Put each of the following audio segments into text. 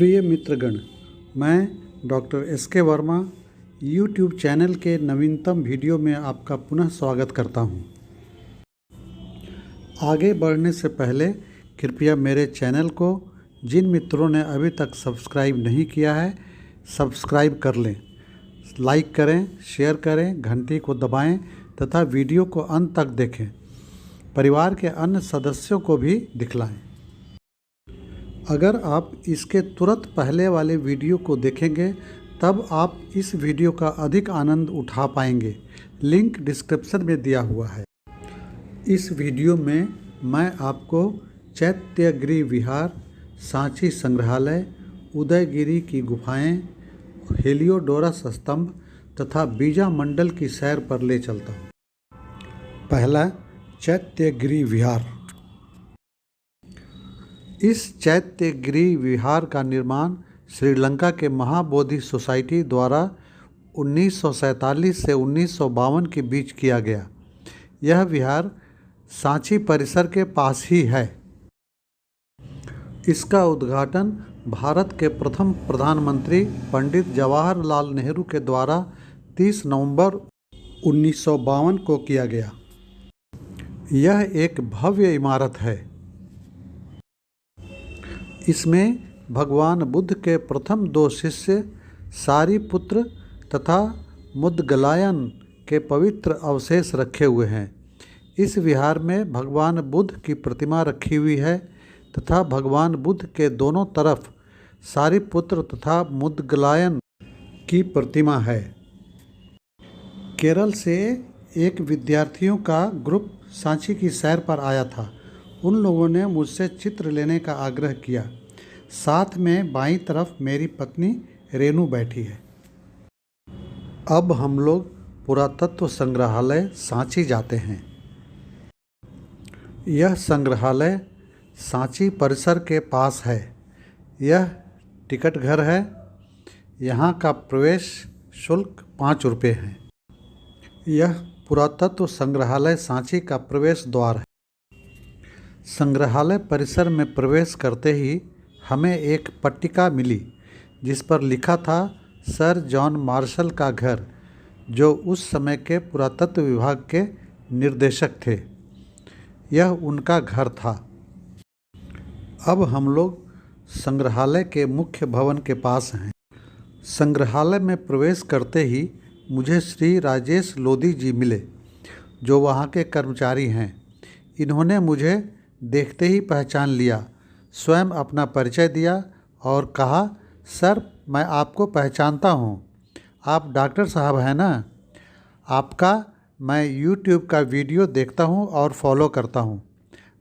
प्रिय मित्रगण, मैं doctor S K. Verma YouTube channel के नवीनतम वीडियो में आपका पुनः स्वागत करता हूं। आगे बढ़ने से पहले कृपया मेरे चैनल को जिन मित्रों ने अभी तक सब्सक्राइब नहीं किया है, सब्सक्राइब कर लें, लाइक करें, शेयर करें, घंटी को दबाएं तथा वीडियो को अंत तक देखें। परिवार के अन्य सदस्यों को भी दिखलाएं। अगर आप इसके तुरंत पहले वाले वीडियो को देखेंगे तब आप इस वीडियो का अधिक आनंद उठा पाएंगे। लिंक डिस्क्रिप्शन में दिया हुआ है। इस वीडियो में मैं आपको चैत्यगिरी विहार, सांची संग्रहालय, उदयगिरी की गुफाएं, हेलियोडोरस स्तंभ तथा बीजा मंडल की सैर पर ले चलता हूँ। पहला, चैत्यगिरी विहार। इस चैत्यगिरी विहार का निर्माण श्रीलंका के महाबोधि सोसाइटी द्वारा 1947 से 1952 के बीच किया गया। यह विहार सांची परिसर के पास ही है। इसका उद्घाटन भारत के प्रथम प्रधानमंत्री पंडित जवाहरलाल नेहरू के द्वारा 30 नवंबर 1952 को किया गया। यह एक भव्य इमारत है। इसमें भगवान बुद्ध के प्रथम 2 शिष्य सारिपुत्र तथा मुद्गलायन के पवित्र अवशेष रखे हुए हैं। इस विहार में भगवान बुद्ध की प्रतिमा रखी हुई है तथा भगवान बुद्ध के दोनों तरफ सारिपुत्र तथा मुद्गलायन की प्रतिमा है। केरल से एक विद्यार्थियों का ग्रुप सांची की सैर पर आया था। उन लोगों ने मुझसे चित्र लेने का आग्रह किया। साथ में बाईं तरफ मेरी पत्नी रेनू बैठी है। अब हम लोग पुरातत्व संग्रहालय सांची जाते हैं। यह संग्रहालय सांची परिसर के पास है। यह टिकट घर है। यहाँ का प्रवेश शुल्क 5 रुपये है। यह पुरातत्व संग्रहालय सांची का प्रवेश द्वार है। संग्रहालय परिसर में प्रवेश करते ही हमें एक पट्टिका मिली जिस पर लिखा था सर जॉन मार्शल का घर, जो उस समय के पुरातत्व विभाग के निर्देशक थे। यह उनका घर था। अब हम लोग संग्रहालय के मुख्य भवन के पास हैं। संग्रहालय में प्रवेश करते ही मुझे श्री राजेश लोधी जी मिले, जो वहाँ के कर्मचारी हैं। इन्होंने मुझे देखते ही पहचान लिया, स्वयं अपना परिचय दिया और कहा, सर मैं आपको पहचानता हूँ। आप डॉक्टर साहब हैं ना? आपका मैं यूट्यूब का वीडियो देखता हूँ और फॉलो करता हूँ।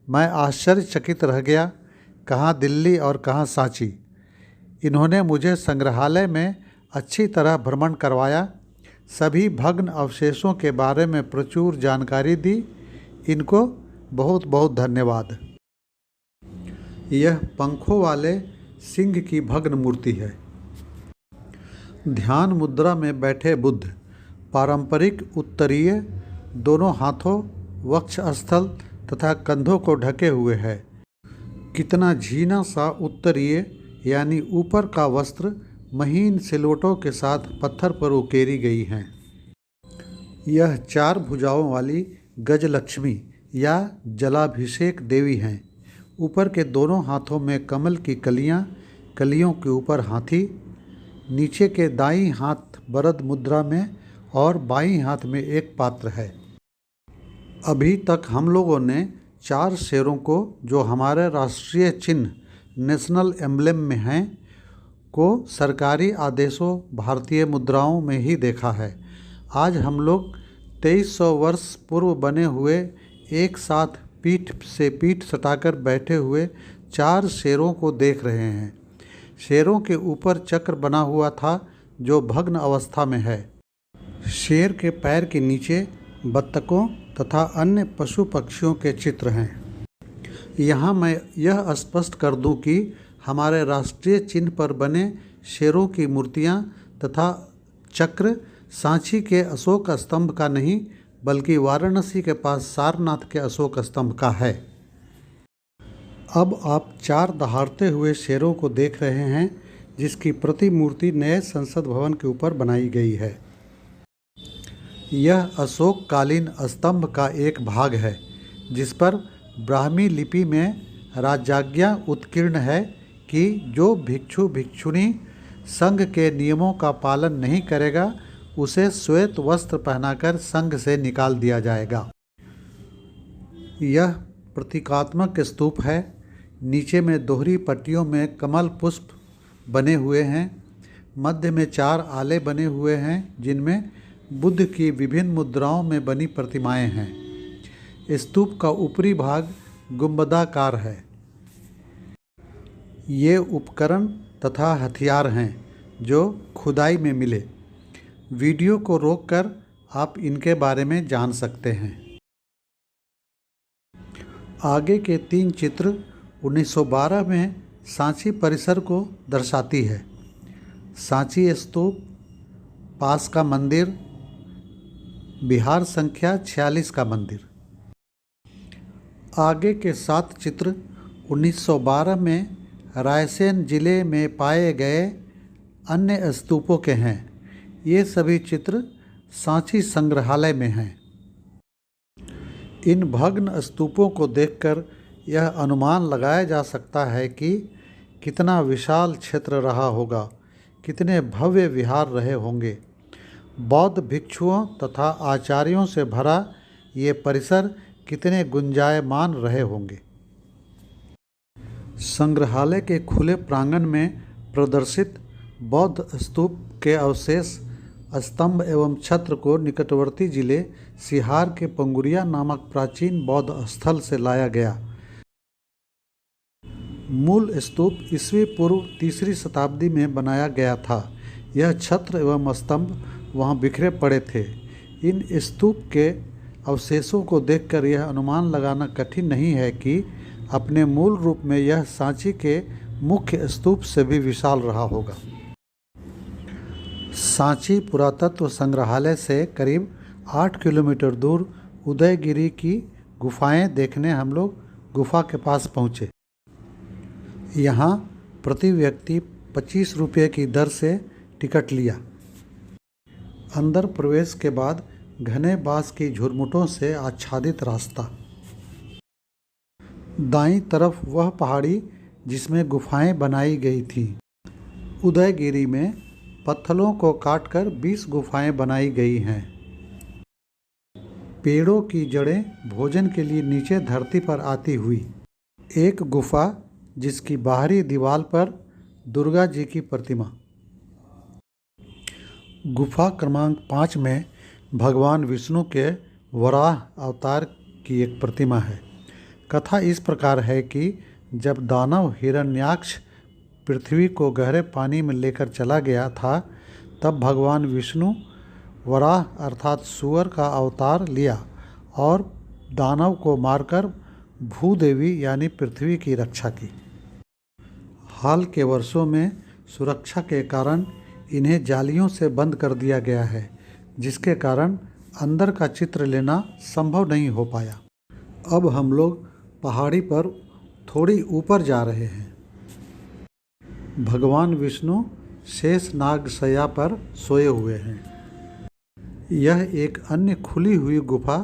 मैं आश्चर्यचकित रह गया, कहाँ दिल्ली और कहाँ सांची। इन्होंने मुझे संग्रहालय में अच्छी तरह भ्रमण करवाया, सभी भग्न अवशेषों के बारे में प्रचुर जानकारी दी। इनको बहुत बहुत धन्यवाद। यह पंखों वाले सिंह की भग्न मूर्ति है। ध्यान मुद्रा में बैठे बुद्ध पारंपरिक उत्तरीय, दोनों हाथों, वक्षस्थल तथा कंधों को ढके हुए है। कितना झीना सा उत्तरीय यानी ऊपर का वस्त्र महीन सिलवटों के साथ पत्थर पर उकेरी गई हैं। यह 4 भुजाओं वाली गजलक्ष्मी या जलाभिषेक देवी हैं। ऊपर के दोनों हाथों में कमल की कलियां, कलियों के ऊपर हाथी, नीचे के दाईं हाथ वरद मुद्रा में और बाईं हाथ में एक पात्र है। अभी तक हम लोगों ने 4 शेरों को, जो हमारे राष्ट्रीय चिन्ह नेशनल एम्ब्लेम में हैं, को सरकारी आदेशों भारतीय मुद्राओं में ही देखा है। आज हम लोग 2300 वर्ष पूर्व बने हुए एक साथ पीठ से पीठ सटाकर बैठे हुए 4 शेरों को देख रहे हैं। शेरों के ऊपर चक्र बना हुआ था जो भग्न अवस्था में है। शेर के पैर के नीचे बत्तखों तथा अन्य पशु पक्षियों के चित्र हैं। यहाँ मैं यह स्पष्ट कर दूं कि हमारे राष्ट्रीय चिन्ह पर बने शेरों की मूर्तियाँ तथा चक्र सांची के अशोक स्तंभ का नहीं, बल्कि वाराणसी के पास सारनाथ के अशोक स्तंभ का है। अब आप 4 दहाड़ते हुए शेरों को देख रहे हैं। जिसकी प्रतिमूर्ति नए संसद भवन के ऊपर बनाई गई है। यह अशोक कालीन स्तंभ का एक भाग है जिस पर ब्राह्मी लिपि में राजाज्ञा उत्कीर्ण है कि जो भिक्षु भिक्षुणी संघ के नियमों का पालन नहीं करेगा उसे श्वेत वस्त्र पहनाकर संघ से निकाल दिया जाएगा। यह प्रतीकात्मक स्तूप है। नीचे में दोहरी पट्टियों में कमल पुष्प बने हुए हैं। मध्य में 4 आले बने हुए हैं जिनमें बुद्ध की विभिन्न मुद्राओं में बनी प्रतिमाएं हैं। स्तूप का ऊपरी भाग गुंबदाकार है। ये उपकरण तथा हथियार हैं जो खुदाई में मिले। वीडियो को रोककर आप इनके बारे में जान सकते हैं। आगे के 3 चित्र 1912 में सांची परिसर को दर्शाती है। सांची स्तूप, पास का मंदिर, बिहार संख्या 46 का मंदिर। आगे के 7 चित्र 1912 में रायसेन जिले में पाए गए अन्य स्तूपों के हैं। ये सभी चित्र सांची संग्रहालय में हैं। इन भग्न स्तूपों को देखकर यह अनुमान लगाया जा सकता है कि कितना विशाल क्षेत्र रहा होगा, कितने भव्य विहार रहे होंगे। बौद्ध भिक्षुओं तथा आचार्यों से भरा ये परिसर कितने गुंजायमान रहे होंगे। संग्रहालय के खुले प्रांगण में प्रदर्शित बौद्ध स्तूप के अवशेष, स्तंभ एवं छत्र को निकटवर्ती जिले सिहार के पंगुरिया नामक प्राचीन बौद्ध स्थल से लाया गया। मूल स्तूप ईस्वी पूर्व 3री शताब्दी में बनाया गया था। यह छत्र एवं स्तंभ वहां बिखरे पड़े थे। इन स्तूप के अवशेषों को देखकर यह अनुमान लगाना कठिन नहीं है कि अपने मूल रूप में यह सांची के मुख्य स्तूप से भी विशाल रहा होगा। सांची पुरातत्व संग्रहालय से करीब 8 किलोमीटर दूर उदयगिरी की गुफाएं देखने हम लोग गुफा के पास पहुँचे। यहाँ प्रति व्यक्ति 25 रुपये की दर से टिकट लिया। अंदर प्रवेश के बाद घने बांस की झुरमुटों से आच्छादित रास्ता। दाईं तरफ वह पहाड़ी जिसमें गुफाएं बनाई गई थीं। उदयगिरी में पत्थरों को काटकर 20 गुफाएं बनाई गई हैं। पेड़ों की जड़ें भोजन के लिए नीचे धरती पर आती हुई। एक गुफा जिसकी बाहरी दीवार पर दुर्गा जी की प्रतिमा। गुफा क्रमांक 5 में भगवान विष्णु के वराह अवतार की एक प्रतिमा है। कथा इस प्रकार है कि जब दानव हिरण्याक्ष पृथ्वी को गहरे पानी में लेकर चला गया था, तब भगवान विष्णु वराह अर्थात सूअर का अवतार लिया और दानव को मारकर भूदेवी यानी पृथ्वी की रक्षा की। हाल के वर्षों में सुरक्षा के कारण इन्हें जालियों से बंद कर दिया गया है, जिसके कारण अंदर का चित्र लेना संभव नहीं हो पाया। अब हम लोग पहाड़ी पर थोड़ी ऊपर जा रहे हैं। भगवान विष्णु शेष नाग शैया पर सोए हुए हैं। यह एक अन्य खुली हुई गुफा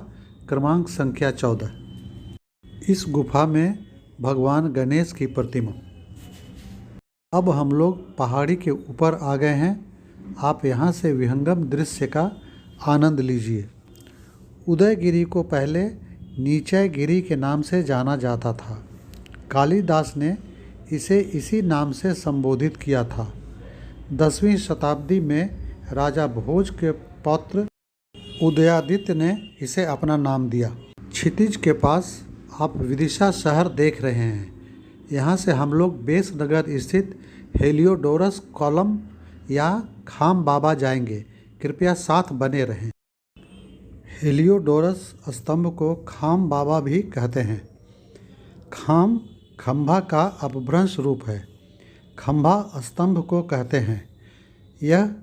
क्रमांक संख्या 14। इस गुफा में भगवान गणेश की प्रतिमा। अब हम लोग पहाड़ी के ऊपर आ गए हैं। आप यहाँ से विहंगम दृश्य का आनंद लीजिए। उदयगिरी को पहले नीचयगिरी के नाम से जाना जाता था। कालिदास ने इसे इसी नाम से संबोधित किया था। 10वीं शताब्दी में राजा भोज के पौत्र उदयादित्य ने इसे अपना नाम दिया। क्षितिज के पास आप विदिशा शहर देख रहे हैं। यहाँ से हम लोग बेसनगर स्थित हेलियोडोरस कॉलम या खाम बाबा जाएंगे। कृपया साथ बने रहें। हेलियोडोरस स्तंभ को खाम बाबा भी कहते हैं। खाम खंभा का अपभ्रंश रूप है। खंभा स्तंभ को कहते हैं। यह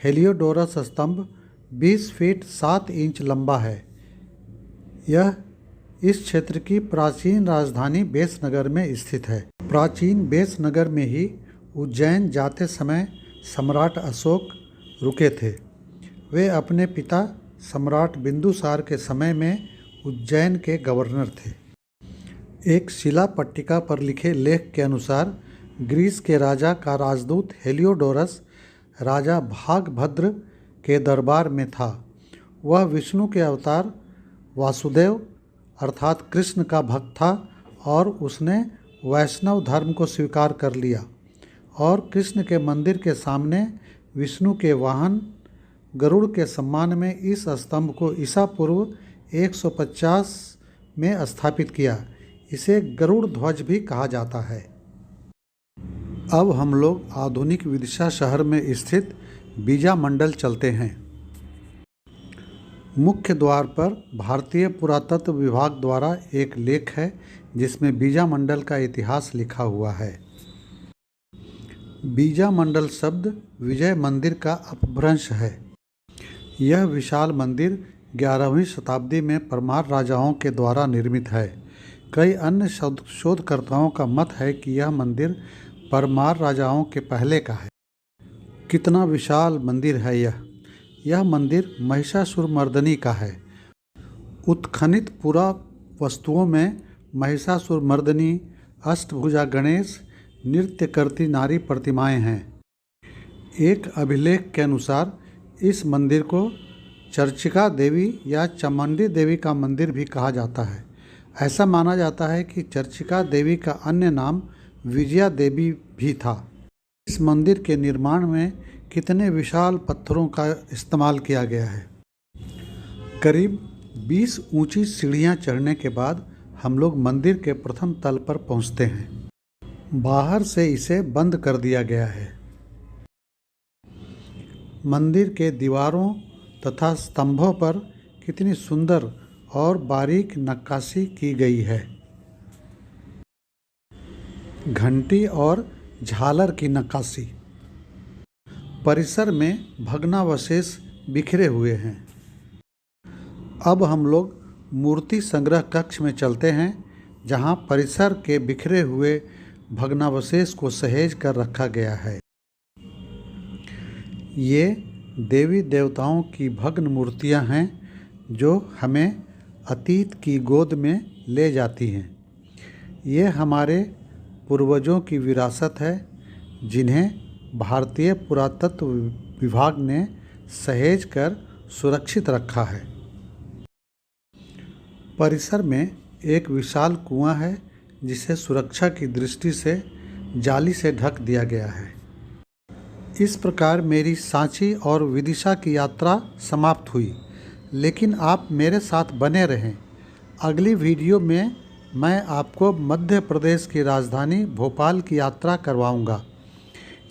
हेलियोडोरस स्तंभ 20 फीट 7 इंच लंबा है। यह इस क्षेत्र की प्राचीन राजधानी बेसनगर में स्थित है। प्राचीन बेसनगर में ही उज्जैन जाते समय सम्राट अशोक रुके थे। वे अपने पिता सम्राट बिंदुसार के समय में उज्जैन के गवर्नर थे। एक शिला पट्टिका पर लिखे लेख के अनुसार ग्रीस के राजा का राजदूत हेलियोडोरस राजा भागभद्र के दरबार में था। वह विष्णु के अवतार वासुदेव अर्थात कृष्ण का भक्त था और उसने वैष्णव धर्म को स्वीकार कर लिया और कृष्ण के मंदिर के सामने विष्णु के वाहन गरुड़ के सम्मान में इस स्तंभ को ईसा पूर्व 150 में स्थापित किया। इसे गरुड़ ध्वज भी कहा जाता है। अब हम लोग आधुनिक विदिशा शहर में स्थित बीजा मंडल चलते हैं। मुख्य द्वार पर भारतीय पुरातत्व विभाग द्वारा एक लेख है जिसमें बीजा मंडल का इतिहास लिखा हुआ है। बीजा मंडल शब्द विजय मंदिर का अपभ्रंश है। यह विशाल मंदिर 11वीं शताब्दी में परमार राजाओं के द्वारा निर्मित है। कई अन्य शोधकर्ताओं का मत है कि यह मंदिर परमार राजाओं के पहले का है। कितना विशाल मंदिर है यह मंदिर महिषासुरमर्दिनी का है। उत्खनित पुरावस्तुओं में महिषासुरमर्दिनी, अष्टभुजा गणेश, नृत्य करती नारी प्रतिमाएं हैं। एक अभिलेख के अनुसार इस मंदिर को चर्चिका देवी या चामुंडी देवी का मंदिर भी कहा जाता है। ऐसा माना जाता है कि चर्चिका देवी का अन्य नाम विजया देवी भी था। इस मंदिर के निर्माण में कितने विशाल पत्थरों का इस्तेमाल किया गया है। करीब 20 ऊंची सीढ़ियां चढ़ने के बाद हम लोग मंदिर के प्रथम तल पर पहुंचते हैं। बाहर से इसे बंद कर दिया गया है। मंदिर के दीवारों तथा स्तंभों पर कितनी सुंदर और बारीक नक्काशी की गई है। घंटी और झालर की नक्काशी। परिसर में भग्नावशेष बिखरे हुए हैं। अब हम लोग मूर्ति संग्रह कक्ष में चलते हैं जहां परिसर के बिखरे हुए भग्नावशेष को सहेज कर रखा गया है। ये देवी देवताओं की भग्न मूर्तियां हैं जो हमें अतीत की गोद में ले जाती हैं। ये हमारे पूर्वजों की विरासत है जिन्हें भारतीय पुरातत्व विभाग ने सहेज कर सुरक्षित रखा है। परिसर में एक विशाल कुआं है जिसे सुरक्षा की दृष्टि से जाली से ढक दिया गया है। इस प्रकार मेरी सांची और विदिशा की यात्रा समाप्त हुई, लेकिन आप मेरे साथ बने रहें। अगली वीडियो में मैं आपको मध्य प्रदेश की राजधानी भोपाल की यात्रा करवाऊंगा।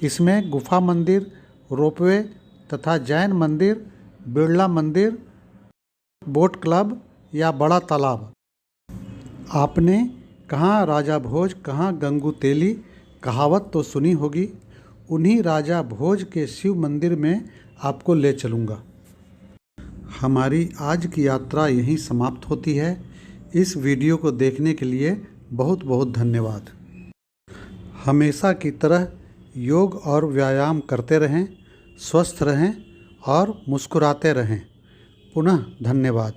इसमें गुफा मंदिर, रोपवे तथा जैन मंदिर, बिरला मंदिर, बोट क्लब या बड़ा तालाब। आपने कहाँ राजा भोज कहाँ गंगू तेली कहावत तो सुनी होगी। उन्हीं राजा भोज के शिव मंदिर में आपको ले चलूँगा। हमारी आज की यात्रा यहीं समाप्त होती है। इस वीडियो को देखने के लिए बहुत बहुत धन्यवाद। हमेशा की तरह योग और व्यायाम करते रहें, स्वस्थ रहें और मुस्कुराते रहें। पुनः धन्यवाद।